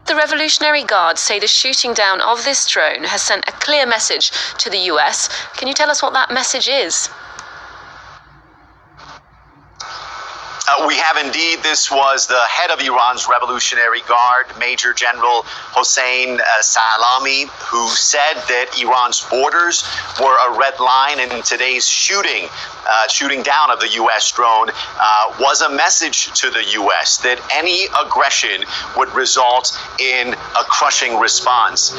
The Revolutionary Guard say the shooting down of this drone has sent a clear message to the US. Can you tell us what that message is? We have indeed. This was the head of Iran's Revolutionary Guard, Major General Hossein Salami, who said that Iran's borders were a red line, and today's shooting down of the U.S. drone was a message to the U.S. that any aggression would result in a crushing response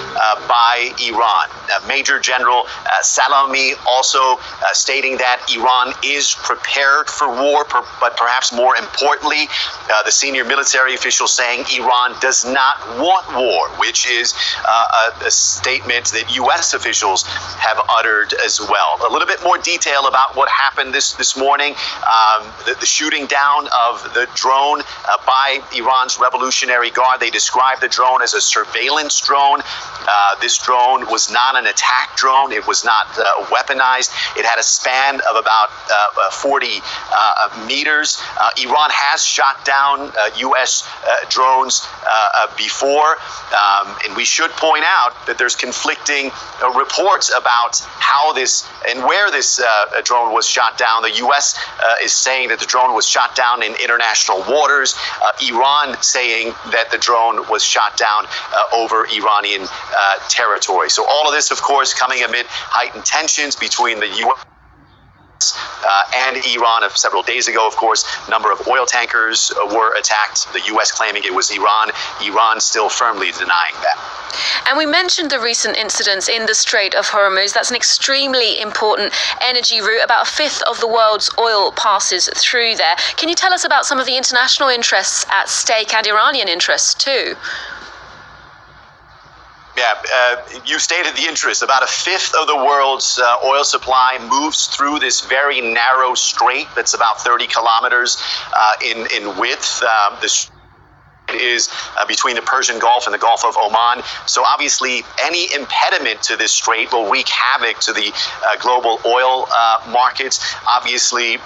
by Iran. Major General Salami also stating that Iran is prepared for war, but perhaps more importantly, the senior military official saying Iran does not want war, which is a statement that U.S. officials have uttered as well. A little bit more detail about what happened this morning. The shooting down of the drone by Iran's Revolutionary Guard. They described the drone as a surveillance drone. This drone was not an attack drone. It was not weaponized. It had a span of about 40 meters. Iran has shot down U.S. drones before, and we should point out that there's conflicting reports about how this and where this drone was shot down. The U.S. Is saying that the drone was shot down in international waters. Iran saying that the drone was shot down over Iranian territory. So all of this, of course, coming amid heightened tensions between the U.S. And Iran. Several days ago, of course, a number of oil tankers were attacked. The U.S. claiming it was Iran. Iran still firmly denying that. And we mentioned the recent incidents in the Strait of Hormuz. That's an extremely important energy route. About a fifth of the world's oil passes through there. Can you tell us about some of the international interests at stake and Iranian interests too? Yeah, you stated the interest. About a fifth of the world's oil supply moves through this very narrow strait that's about 30 kilometers in width. This is between the Persian Gulf and the Gulf of Oman. So obviously, any impediment to this strait will wreak havoc to the global oil markets. Obviously,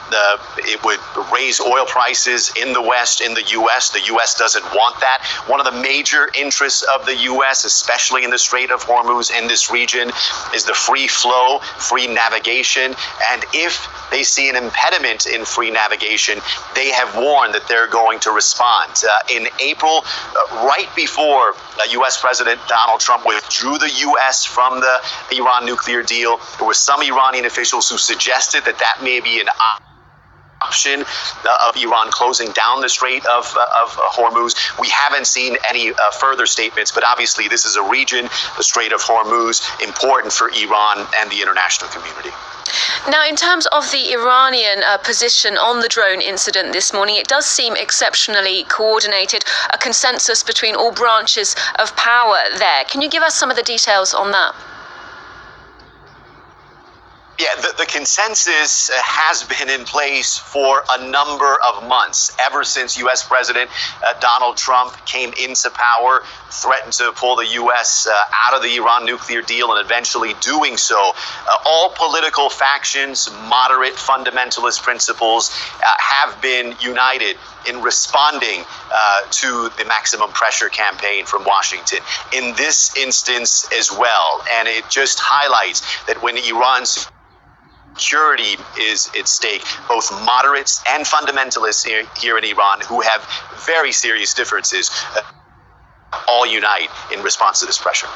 it would raise oil prices in the West, in the U.S. The U.S. doesn't want that. One of the major interests of the U.S., especially in the Strait of Hormuz in this region, is the free flow, free navigation. And if they see an impediment in free navigation, they have warned that they're going to respond. In April, right before U.S. President Donald Trump withdrew the U.S. from the Iran nuclear deal, there were some Iranian officials who suggested that that may be an option of Iran closing down the Strait of Hormuz. We haven't seen any further statements, but obviously this is a region, the Strait of Hormuz, important for Iran and the international community. Now, in terms of the Iranian position on the drone incident this morning, it does seem exceptionally coordinated, a consensus between all branches of power there. Can you give us some of the details on that? Yeah, the consensus has been in place for a number of months, ever since U.S. President Donald Trump came into power, threatened to pull the U.S. Out of the Iran nuclear deal, and eventually doing so. All political factions, moderate fundamentalist principles, have been united in responding to the maximum pressure campaign from Washington. In this instance as well, and it just highlights that when Iran's security is at stake, both moderates and fundamentalists here in Iran, who have very serious differences, all unite in response to this pressure.